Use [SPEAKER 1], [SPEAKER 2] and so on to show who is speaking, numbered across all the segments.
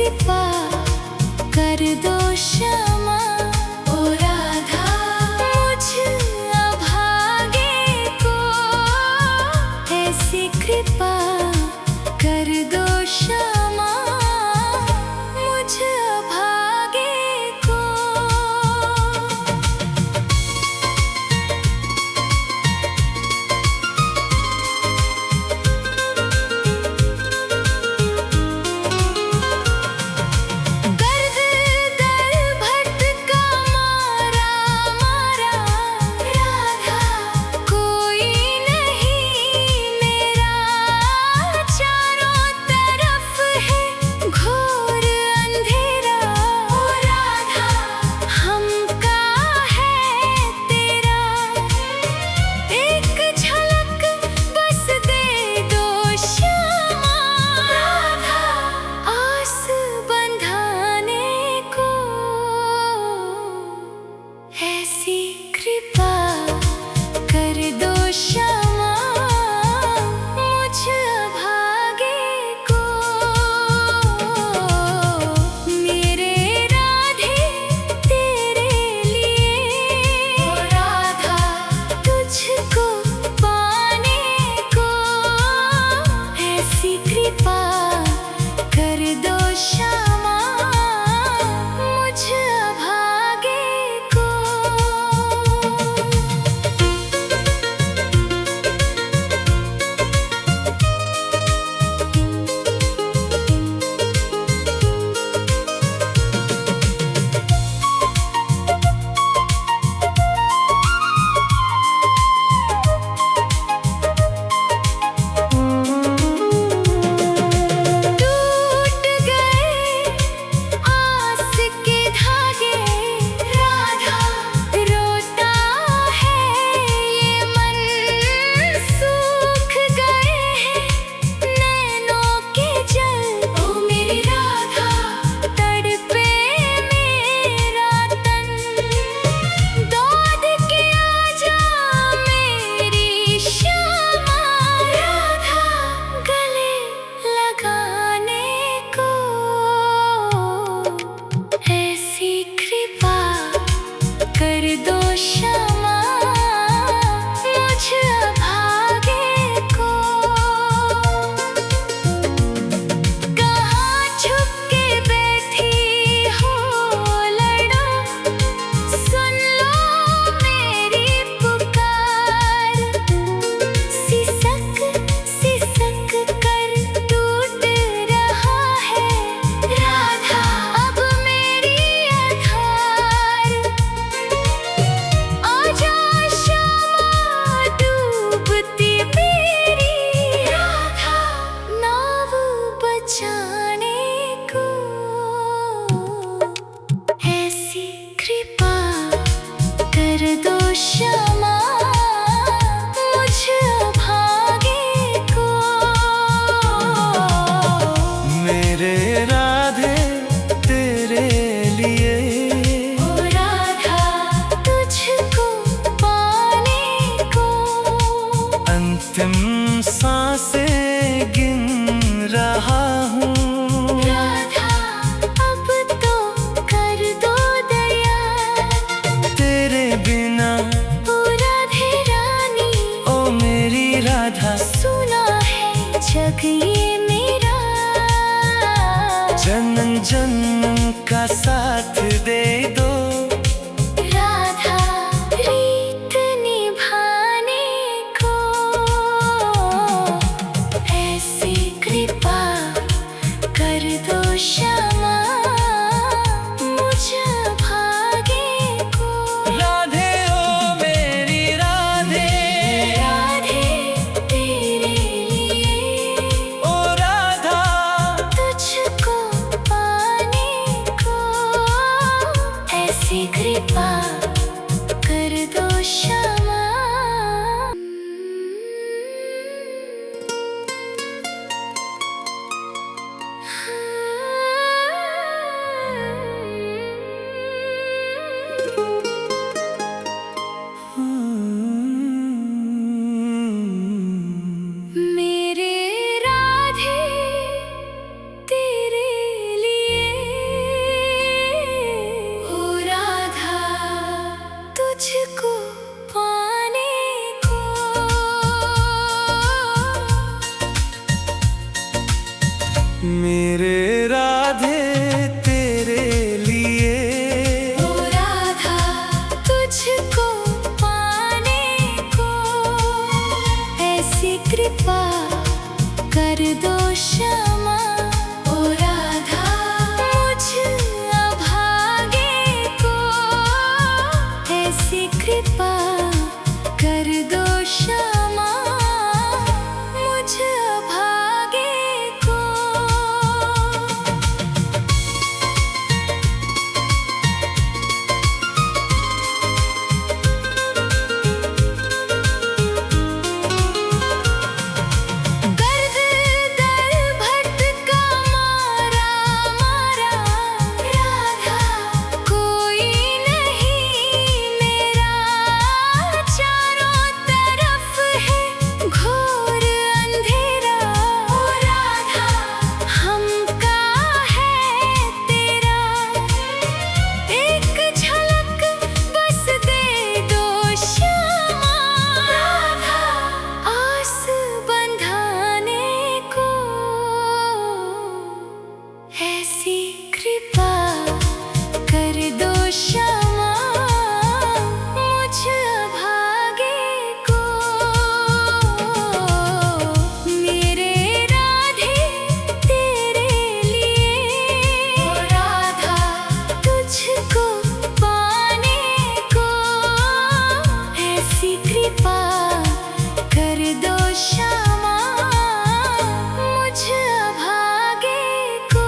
[SPEAKER 1] कृपा कर दो क्षमा। ओ राधा मुझ अभागे को ऐसी कृपा कर दो क्षमा, मुझ अभागे को।
[SPEAKER 2] अंतिम सांसें गिन रहा हूँ।
[SPEAKER 1] राधा अब तो कर दो दया,
[SPEAKER 2] तेरे बिना
[SPEAKER 1] ओ राधे रानी,
[SPEAKER 2] ओ मेरी राधा,
[SPEAKER 1] सुना है जग ये मेरा।
[SPEAKER 2] जन्म जन्म का साथ दे दो
[SPEAKER 1] राधा रीत निभाने को, ऐसी कृपा कर दो क्षमा मुझ भागे को।
[SPEAKER 2] राधे ओ मेरी राधे,
[SPEAKER 1] राधे तेरे लिए,
[SPEAKER 2] ओ राधा
[SPEAKER 1] तुझको पाने को, ऐसी कृपा कर दो क्षमा। हाँ।
[SPEAKER 2] मेरे राधे तेरे लिए।
[SPEAKER 1] ओ राधा तुझको पाने को ऐसी कृपा कर दो क्षमा। ओ राधा मुझ अभागे को ऐसी कृपा कर दो क्षमा। मुझ अभागे को गर्द दर भटका मारा मारा राधा कोई नहीं मेरा। चारों तरफ है घोर अंधेरा। ओ राधा हमका है तेरा एक झलक बस दे दो क्षमा। राधा आस बंधाने को ऐसी कृपा कर दो क्षमा। मुझ अभागे को मेरे राधे तेरे लिए। ओ राधा तुझको पाने को ऐसी कृपा कर दो क्षमा। मुझ अभागे को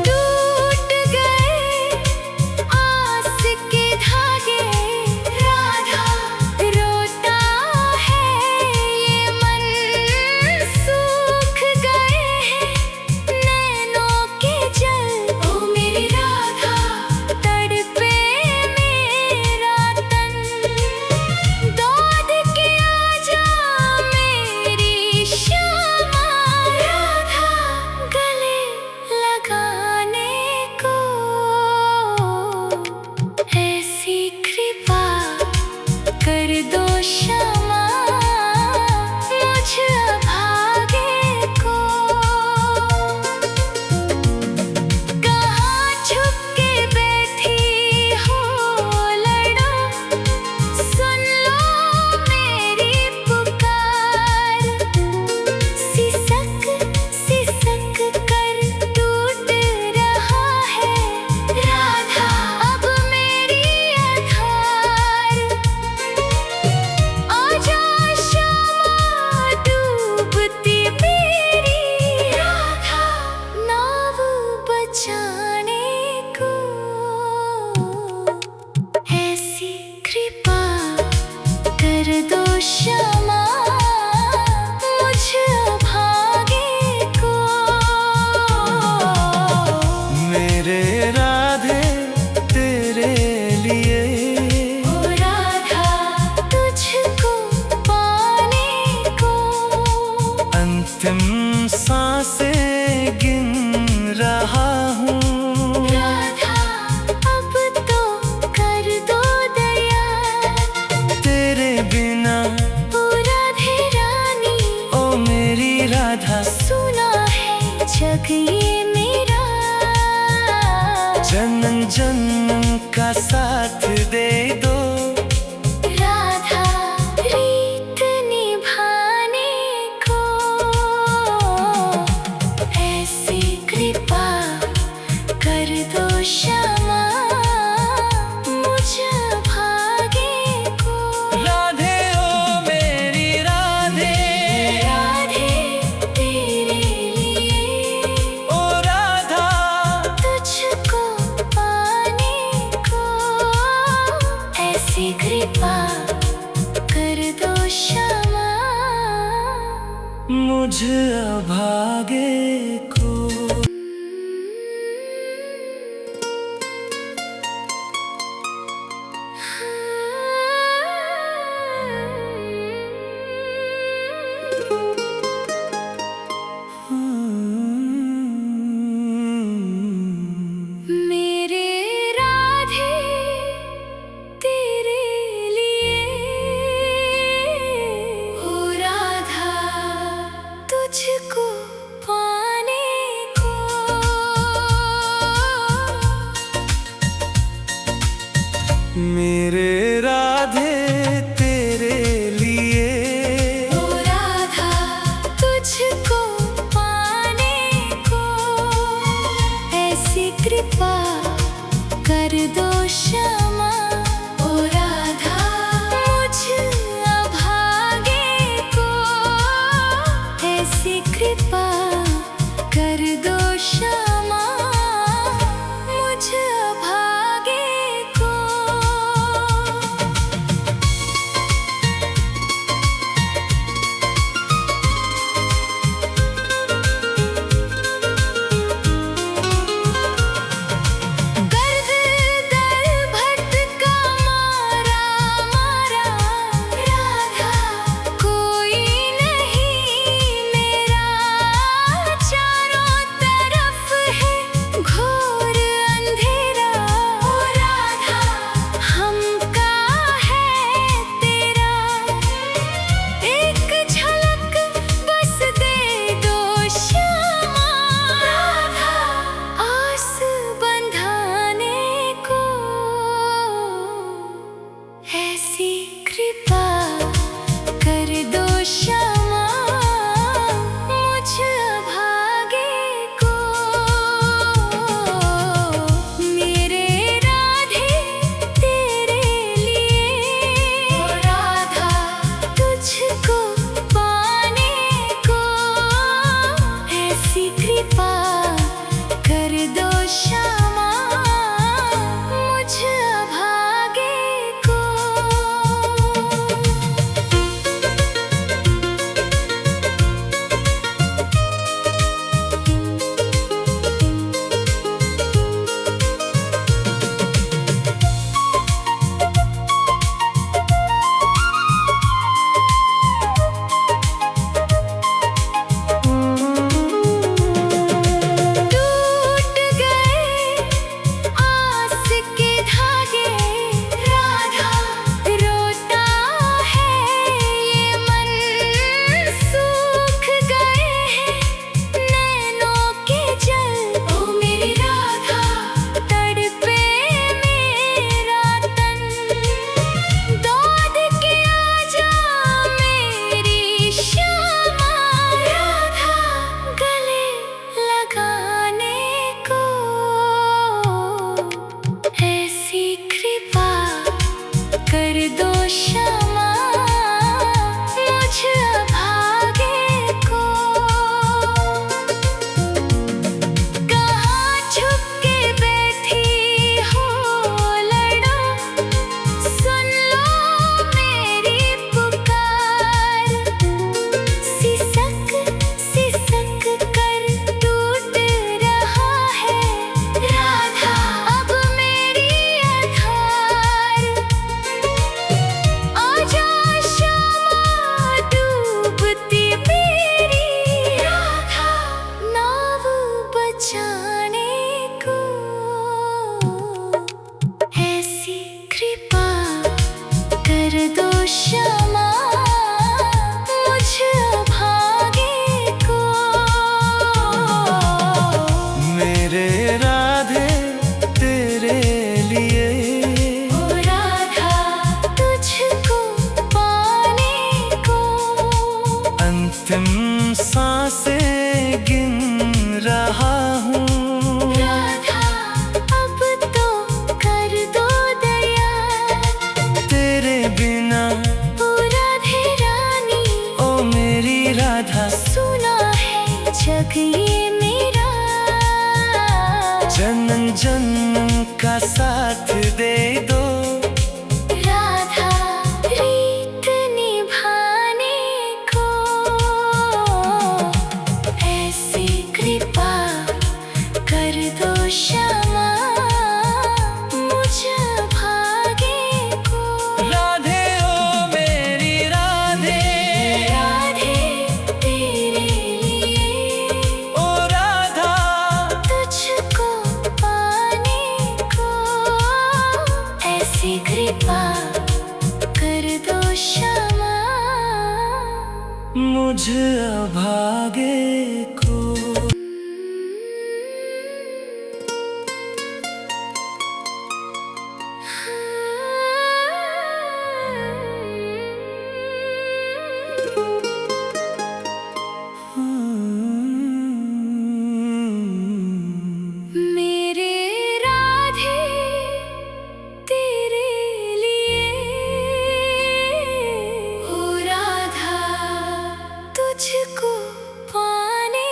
[SPEAKER 1] टूट गए आस के धागे। राधा रोता है ये मन सूख गए हैं नैनों के जल। ओ मेरी राधा तड़पे मेरा तन दौड़ के आजा मेरी श्यामा। राधा गले लगाने को ऐसी कृपा कर दो क्षमा। मुझ अभागे को कहाँ छुप के बैठी हो लड़ो सुन लो मेरी पुकार। सिसक सिसक कर टूट रहा है राधा अब मेरी आधार। आजा श्यामा डूबती मेरी राधा नाव बचाने को ऐसी कृपा कर दो क्षमा। मुझ अभागे को
[SPEAKER 2] मेरे राधे तेरे लिए।
[SPEAKER 1] ओ राधा तुझको पाने को
[SPEAKER 2] अंतिम सांसें गिन रहा हूँ।
[SPEAKER 1] राधा अब तो कर दो दया।
[SPEAKER 2] तेरे बिना
[SPEAKER 1] ओ राधे रानी
[SPEAKER 2] ओ मेरी राधा
[SPEAKER 1] सुना है जग ये मेरा।
[SPEAKER 2] जन्म जन्म का साथ दे दो।
[SPEAKER 1] राधा रीत निभाने को ऐसी कृपा कर दो क्षमा। मुझ अभागे को
[SPEAKER 2] राधे ओ मेरी राधे।
[SPEAKER 1] राधे तेरे लिए।
[SPEAKER 2] ओ राधा
[SPEAKER 1] तुझको पाने को ऐसी कृपा कर दो क्षमा।
[SPEAKER 2] मुझ अभागे को।
[SPEAKER 1] हाँ ऐसी कृपा कर दो क्षमा मुझ अभागे को। मेरे राधे तेरे लिए, ओ राधा तुझको पाने को। ऐसी कृपा कर दो क्षमा मुझ अभागे को। टूट गए आस के धागे, राधा रोता है ये मन। सूख गए हैं नैनों के जल, ओ मेरी राधा तड़पे मेरा तन। दौड़ के आजा मेरी श्यामा, राधा गले लगाने को। ऐसी कृपा कर दो क्षमा मुझ अभागे को। कहाँ छुप के बैठी हो लड़ो, सुन लो मेरी पुकार। सिसक सिसक कर टूट रहा है राधा अब मेरी आधार। आजा श्यामा डूबती मेरी राधा नाव बचाने को। ऐसी कृपा कर दो क्षमा मुझ अभागे को।
[SPEAKER 2] मेरे राधे तेरे लिए,
[SPEAKER 1] ओ राधा तुझको पाने को।
[SPEAKER 2] अंतिम सांसें गिन रहा हूँ।
[SPEAKER 1] राधा अब तो कर दो दया,
[SPEAKER 2] तेरे बिना
[SPEAKER 1] ओ राधे रानी
[SPEAKER 2] ओ मेरी राधा,
[SPEAKER 1] सुना है जग ये मेरा।
[SPEAKER 2] जन्म जन्म का साथ दे दो।
[SPEAKER 1] राधा रीत निभाने को। ऐसी कृपा कर दो क्षमा मुझ अभागे को।
[SPEAKER 2] राधे ओ मेरी राधे,
[SPEAKER 1] राधे तेरे लिए,
[SPEAKER 2] ओ राधा
[SPEAKER 1] तुझको पाने को। ऐसी कृपा कर दो क्षमा
[SPEAKER 2] मुझ अभागे को।
[SPEAKER 1] मेरे राधे तेरे लिए, ओ राधा तुझको पाने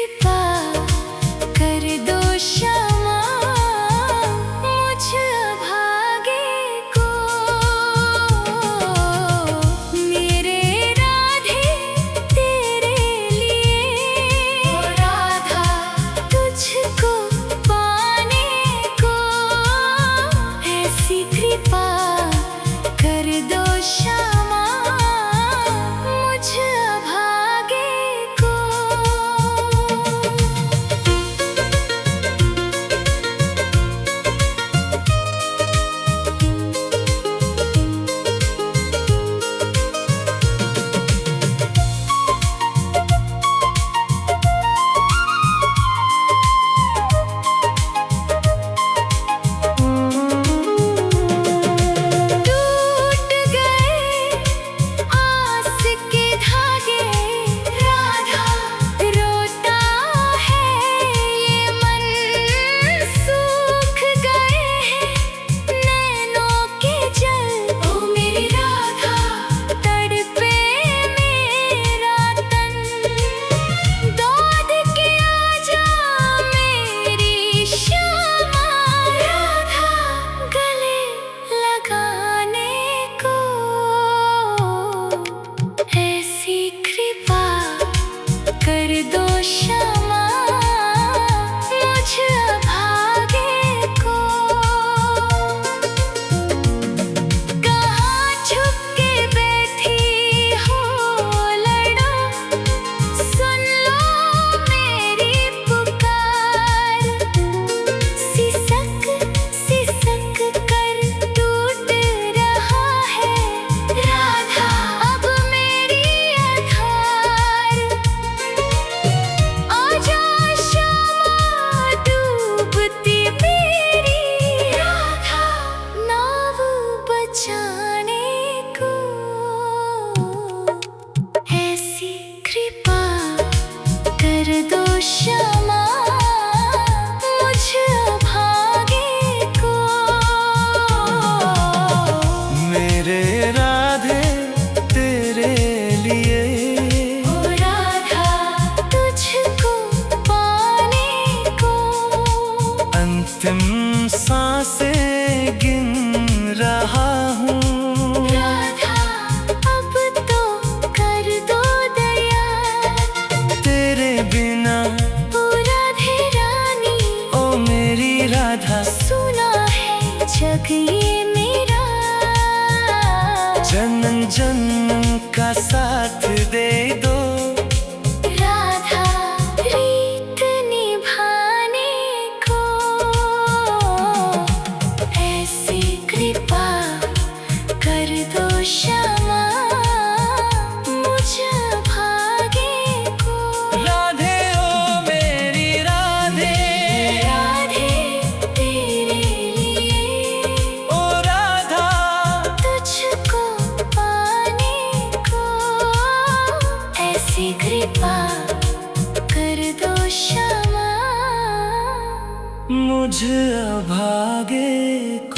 [SPEAKER 1] कृपा कर दो क्षमा मुझ अभागे को। मेरे राधे तेरे लिए, ओ राधा तुझको पाने को, ऐसी कृपा कर दो क्षमा मुझ अभागे को। टूट गए आस के धागे, राधा रोता है ये मन, सूख गए हैं नैनों के जल, ओ मेरी राधा तड़पे मेरा तन। दौड़ के आजा मेरी श्यामा, राधा गले लगाने को, ऐसी कृपा कर दो क्षमा मुझ अभागे को। कहाँ छुप के बैठी हो लड़ो, सुन लो मेरी पुकार। सिसक सिसक कर टूट रहा है राधा अब मेरी आधार। आजा श्यामा डूबती मेरी राधा नाव बचाने को, ऐसी कृपा कर दो क्षमा मुझ अभागे को।
[SPEAKER 2] मेरे राधे तेरे लिए,
[SPEAKER 1] ओ राधा तुझको पाने को,
[SPEAKER 2] अंतिम सांसें गिन रहा हूँ।
[SPEAKER 1] राधा अब तो कर दो दया,
[SPEAKER 2] तेरे बिना
[SPEAKER 1] ओ राधे रानी
[SPEAKER 2] ओ मेरी राधा,
[SPEAKER 1] सुना है जग ये मेरा।
[SPEAKER 2] जन्म जन्म का साथ दे दो,
[SPEAKER 1] राधा रीत निभाने को, ऐसी कृपा कर दो क्षमा मुझ अभागे को।
[SPEAKER 2] राधे ओ मेरी राधे,
[SPEAKER 1] राधे तेरे लिए,
[SPEAKER 2] ओ राधा
[SPEAKER 1] तुझको पाने को, ऐसी कृपा कर दो क्षमा
[SPEAKER 2] मुझ अभागे को।